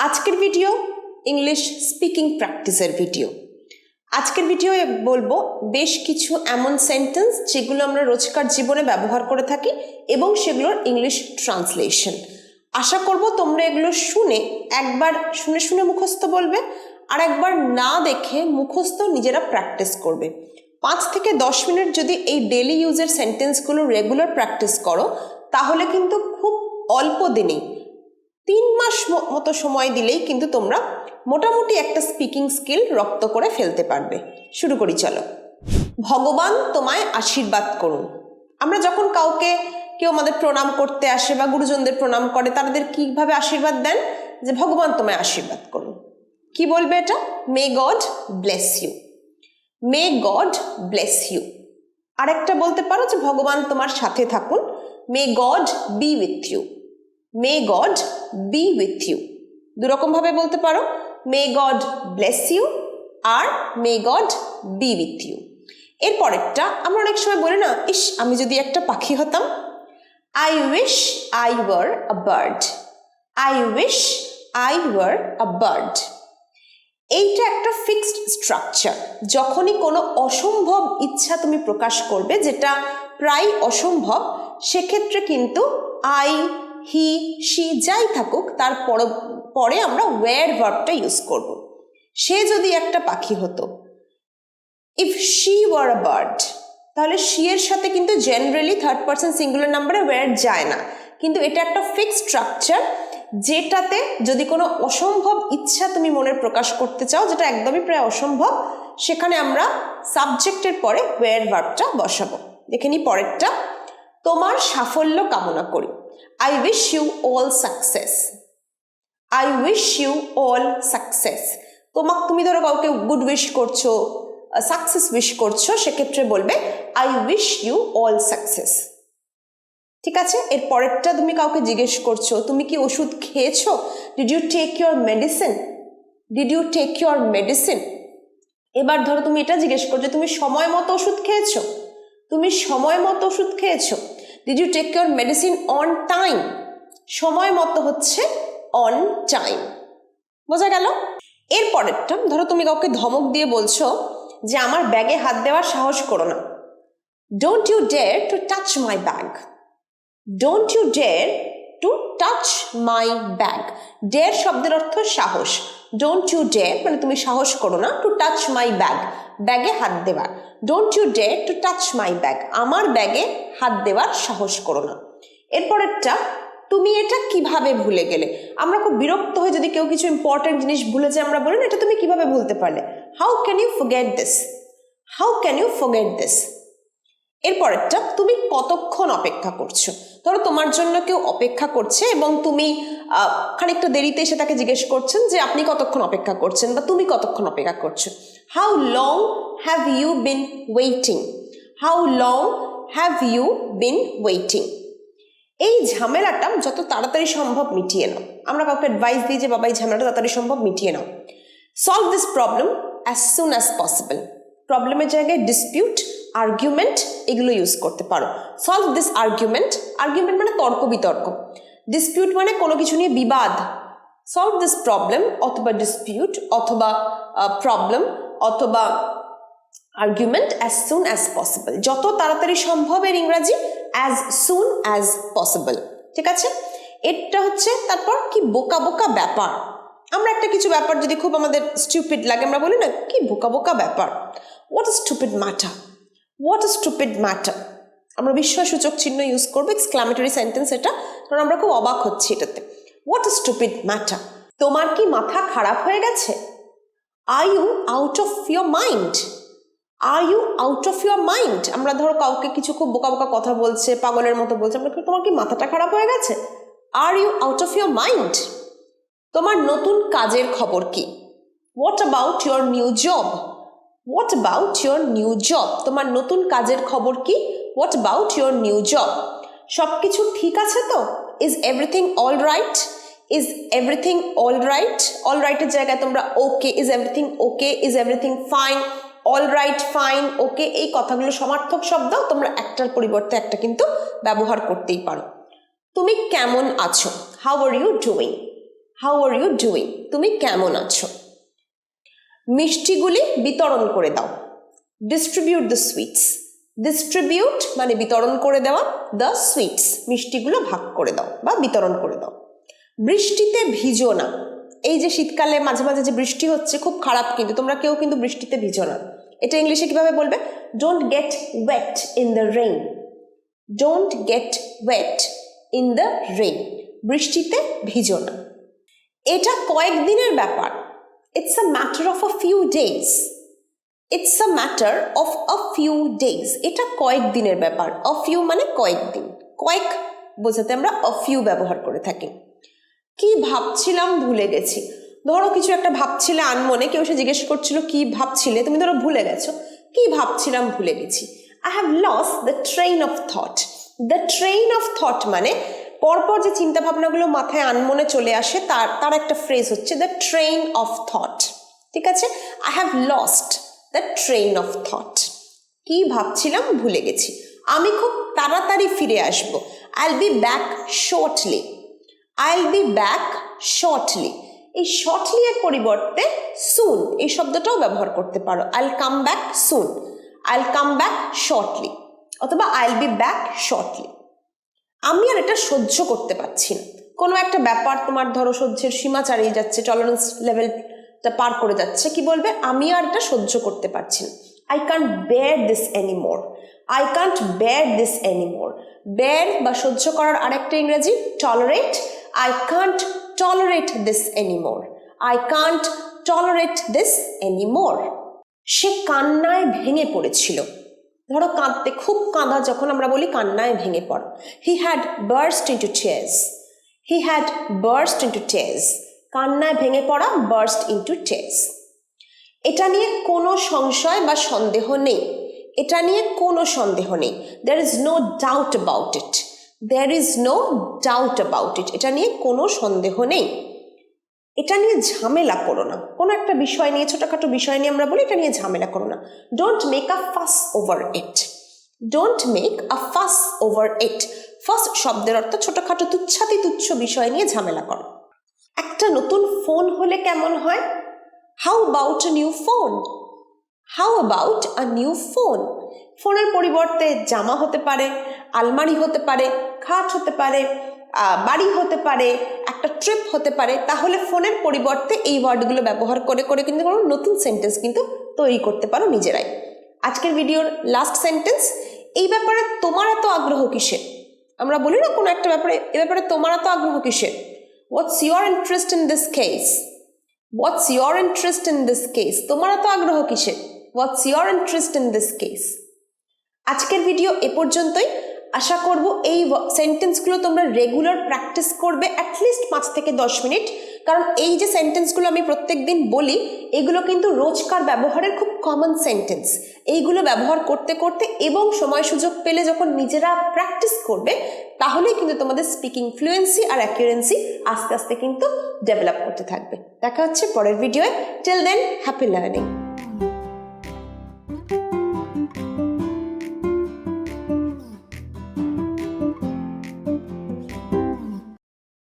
আজকের video English speaking প্র্যাকটিসের video. আজকের ভিডিওয়ে বলবো বেশ কিছু এমন সেন্টেন্স যেগুলো আমরা রোজকার জীবনে ব্যবহার করে থাকি এবং সেগুলোর ইংলিশ ট্রান্সলেশন। আশা করব তোমরা এগুলো একবার শুনে মুখস্থ বলবে, আর একবার না দেখে মুখস্থ নিজেরা প্র্যাকটিস করবে। 5 থেকে 10 মিনিট যদি এই ডেলি ইউজের সেন্টেন্সগুলো রেগুলার প্র্যাকটিস করো, তাহলে কিন্তু খুব অল্প দিনেই 3 মাস মতো সময় দিলেই কিন্তু তোমরা মোটামুটি একটা স্পিকিং স্কিল রপ্ত করে ফেলতে পারবে। শুরু করি, চলো। ভগবান তোমায় আশীর্বাদ করুন। আমরা যখন কেউ আমাদের প্রণাম করতে আসে বা গুরুজনদের প্রণাম করে, তাদের কিভাবে আশীর্বাদ দেন? যে ভগবান তোমায় আশীর্বাদ করুন। কি বলবে এটা? May God bless you, may God bless you. আরেকটা বলতে পারো যে ভগবান তোমার সাথে থাকুন, may God be with you, may God be with you. দুরকম ভাবে বলতে পারো, মে গড ব্লেস ইউ আর may God be with you. এর পরেরটা আমরা অনেক সময় বলি না, ইস আমি যদি একটা পাখি হতাম। I wish I were a bird, I wish I were a bird. এইটা একটা ফিক্সড স্ট্রাকচার। যখনই কোনো অসম্ভব ইচ্ছা তুমি প্রকাশ করবে, যেটা প্রায় অসম্ভব, সেক্ষেত্রে কিন্তু আই, হি, শি যাই থাকুক, তার পরে আমরা ওয়্যার ভার্বটা ইউজ করব। সে যদি একটা পাখি হতো, if she were a bird, তাহলে শি এর সাথে কিন্তু জেনারেলি থার্ড পারসন সিঙ্গুলার নাম্বারে ওয়্যার যায় না। কিন্তু এটা একটা ফিক্সড স্ট্রাকচার, যেটাতে যদি কোনো অসম্ভব ইচ্ছা তুমি মনের প্রকাশ করতে চাও, যেটা একদমই প্রায় অসম্ভব, সেখানে আমরা সাবজেক্টের পরে ওয়্যার ভার্বটা বসাবো। দেখে নি পরেরটা, তোমার সাফল্য কামনা করি। I wish you all success, I wish you all success। তুমি ধরো কাউকে গুড উইশ করছো, সাকসেস উইশ করছো, সেক্ষেত্রে বলবে I wish you all success। ঠিক আছে, এর পরেরটা তুমি কাউকে জিজ্ঞেস করছো, তুমি কি ওষুধ খেয়েছো? Did you take your medicine, Did you take your medicine। এবার ধরো তুমি এটা জিজ্ঞেস করছো, তুমি সময় মতো ওষুধ খেয়েছো, তুমি সময় মতো ওষুধ খেয়েছো। Did you take your medicine on time? সময় মতো হচ্ছে on time। বোঝা গেল? এর পরেরটা, ধরো তুমি কাউকে ধমক দিয়ে বলছো যে আমার ব্যাগে হাত দেওয়ার সাহস করো না। Don't you dare to touch my bag, Don't you dare to touch my bag। dare শব্দের অর্থ সাহস। Don't you dare মানে তুমি সাহস করো না, to touch my bag ব্যাগে হাত দেওয়ার। Don't you dare to touch my bag আমার ব্যাগে হাত দেওয়ার সাহস করো না। এরপরেরটা, তুমি এটা কিভাবে ভুলে গেলে? আমরা খুব বিরক্ত হয়ে যদি কেউ কিছু ইম্পর্টেন্ট জিনিস ভুলে যায়, আমরা বলি না, এটা তুমি কিভাবে ভুলতে পারলে? How can you forget this, How can you forget this। এরপরেরটা, তুমি কতক্ষণ অপেক্ষা করছো? ধরো তোমার জন্য কেউ অপেক্ষা করছে এবং তুমি খানিকটা দেরিতে এসে তাকে জিজ্ঞেস করছেন যে আপনি কতক্ষণ অপেক্ষা করছেন বা তুমি কতক্ষণ অপেক্ষা করছো। How long have you been waiting, How long have you been waiting। এই ঝামেলাটা যত তাড়াতাড়ি সম্ভব মিটিয়ে নাও। আমরা কাউকে অ্যাডভাইস দিই যে বাবা এই ঝামেলাটা তাড়াতাড়ি সম্ভব মিটিয়ে নাও। Solve this problem as soon as possible। প্রবলেমের জায়গায় ডিসপিউট, আর্গুমেন্ট এগুলো ইউজ করতে পারো। সলভ দিস আর্গুমেন্ট, আর্গুমেন্ট মানে তর্ক বিতর্ক, ডিসপিউট মানে কোনো কিছু নিয়ে বিবাদ। সলভ দিস প্রবলেম অথবা ডিসপিউট অথবা প্রবলেম অথবা argument as soon as possible. যত তাড়াতাড়ি সম্ভব এর ইংরাজি অ্যাজ সুন অ্যাজ পসিবল। ঠিক আছে, এটা হচ্ছে তারপর কি বোকা বোকা ব্যাপার। আমরা একটা কিছু ব্যাপার যদি খুব আমাদের স্টুপিড লাগে, আমরা বলি না কি বোকা বোকা ব্যাপার। What a stupid matter, What a stupid matter। আমরা বিস্ময়সূচক চিহ্ন ইউজ করবো, এক্সক্লামেটরি সেন্টেন্স এটা, কারণ আমরা খুব অবাক হচ্ছি এটাতে। What a stupid matter। তোমার কি মাথা খারাপ হয়ে গেছে? Are you out of your mind, Are you out of your mind। আমরা ধরো কাউকে কিছু খুব বোকা বোকা কথা বলছে, পাগলের মতো বলছে, আমরা তোমার কি মাথাটা খারাপ হয়ে গেছে? Are you out of your mind। তোমার নতুন কাজের খবর কি? What about your new job, What about your new job। তোমার নতুন কাজের খবর কি? What about your new job। সবকিছু ঠিক আছে তো? Is everything all right, Is everything all right। all right এর জায়গায় তোমরা okay, is everything okay, is everything fine, all right, fine, okay এই কথাগুলো সমার্থক শব্দ, তোমরা একটার পরিবর্তে একটা কিন্তু ব্যবহার করতেই পারো। তুমি কেমন আছো? How are you doing, how are you doing, তুমি কেমন আছো। মিষ্টিগুলি বিতরণ করে দাও, ডিস্ট্রিবিউট দ্য সুইটস। ডিস্ট্রিবিউট মানে বিতরণ করে দেওয়া, দ্য সুইটস মিষ্টিগুলো ভাগ করে দাও বা বিতরণ করে দাও। বৃষ্টিতে ভিজো না, এই যে শীতকালে মাঝে মাঝে যে বৃষ্টি হচ্ছে খুব খারাপ, কিন্তু তোমরা কেউ কিন্তু বৃষ্টিতে ভিজো না। এটা ইংলিশে কিভাবে বলবে? Don't get wet in the rain. Don't get wet in the rain, বৃষ্টিতে ভিজো না। এটা কয়েকদিনের ব্যাপার, it's a matter of a few days. It's a matter of a few days, এটা কয়েকদিনের ব্যাপার। আ ফিউ মানে কয়েকদিন, কয়েক বোঝাতে আমরা আ ফিউ ব্যবহার করে থাকি। কি ভাবছিলাম ভুলে গেছি, ধরো কিছু একটা ভাবছিলে আনমনে, কেউ এসে জিজ্ঞেস করছিল কি ভাবছিলে, তুমি ধরো ভুলে গেছো, কি ভাবছিলাম ভুলে গেছি। I have lost the train of thought. The train of thought মানে পরপর যে চিন্তা ভাবনাগুলো মাথায় আনমনে চলে আসে তার একটা ফ্রেজ হচ্ছে দ্য ট্রেন অফ থট। ঠিক আছে, I have lost the train of thought. কি ভাবছিলাম ভুলে গেছি, আমি খুব তাড়াতাড়ি ফিরে আসবো। আইল বি ব্যাক শর্টলি। আইল বি ব্যাক শর্টলি, এই শর্টলি এর পরিবর্তে সুন এই শব্দটাও ব্যবহার করতে পারো। আইল কাম ব্যাক সুন, আইল কাম ব্যাক শর্টলি, অথবা আইল বি ব্যাক শর্টলি। আমি আর এটা সহ্য করতে পারছি না, কোনো একটা ব্যাপার তোমার ধরো সহ্যের সীমা ছাড়িয়ে যাচ্ছে, টলারেন্স লেভেলটা পার করে যাচ্ছে, কি বলবে? আমি আর এটা সহ্য করতে পারছি না। I can't bear this anymore. I can't bear this anymore. Bear বা সহ্য করার আরেকটা ইংরেজি tolerate. I can't tolerate this anymore. I can't tolerate this anymore. সে কান্নায় ভেঙে পড়েছিল। ধরো কাঁদতে, খুব কাঁদা যখন আমরা বলি কান্নায় ভেঙে পড়া। He had burst into tears. He had burst into tears. কান্নায় ভেঙে পড়া, burst into tears. এটা নিয়ে কোনো সংশয় বা সন্দেহ নেই। এটা নিয়ে কোনো সন্দেহ নেই। There is no doubt about it. There is no doubt about it. এটা নিয়ে কোনো সন্দেহ নেই। এটা নিয়ে ঝামেলা করো না, কোনো একটা বিষয় নিয়ে, ছোটখাটো বিষয় নিয়ে আমরা বলি এটা নিয়ে ঝামেলা করো না। Don't make a fuss over it. Don't make a fuss over it. ফাস শব্দের অর্থ ছোটখাটো তুচ্ছাতি তুচ্ছ বিষয় নিয়ে ঝামেলা করো। একটা নতুন ফোন হলে কেমন হয়? How about a new phone? How about a new phone? ফোনের পরিবর্তে জামা হতে পারে, আলমারি হতে পারে, খাট হতে পারে, বাড়ি হতে পারে, একটা ট্রিপ হতে পারে। তাহলে ফোনের পরিবর্তে এই ওয়ার্ডগুলো ব্যবহার করে করে কিন্তু কোনো নতুন সেন্টেন্স কিন্তু তৈরি করতে পারো নিজেরাই। আজকের ভিডিওর লাস্ট সেন্টেন্স, এই ব্যাপারে তোমার এত আগ্রহ কিসের? আমরা বলি না কোনো একটা ব্যাপারে, এ ব্যাপারে তোমার এত আগ্রহ কিসের? What's your interest in this case? What's your interest in this case? তোমার এত আগ্রহ কিসের? What's your interest in this case? আজকের ভিডিও এ পর্যন্তই। আশা করব এই সেন্টেন্সগুলো তোমরা রেগুলার প্র্যাকটিস করবে অ্যাটলিস্ট 5 থেকে 10 মিনিট, কারণ এই যে সেন্টেন্সগুলো আমি প্রত্যেক দিন বলি এগুলো কিন্তু রোজকার ব্যবহারের খুব কমন সেন্টেন্স। এইগুলো ব্যবহার করতে করতে এবং সময় সুযোগ পেলে যখন নিজেরা প্র্যাকটিস করবে তাহলেই কিন্তু তোমাদের স্পিকিং ফ্লুয়েন্সি আর অ্যাকিউরেন্সি আস্তে আস্তে কিন্তু ডেভেলপ করতে থাকবে। দেখা হচ্ছে পরের ভিডিওয়ে। Till then, happy learning.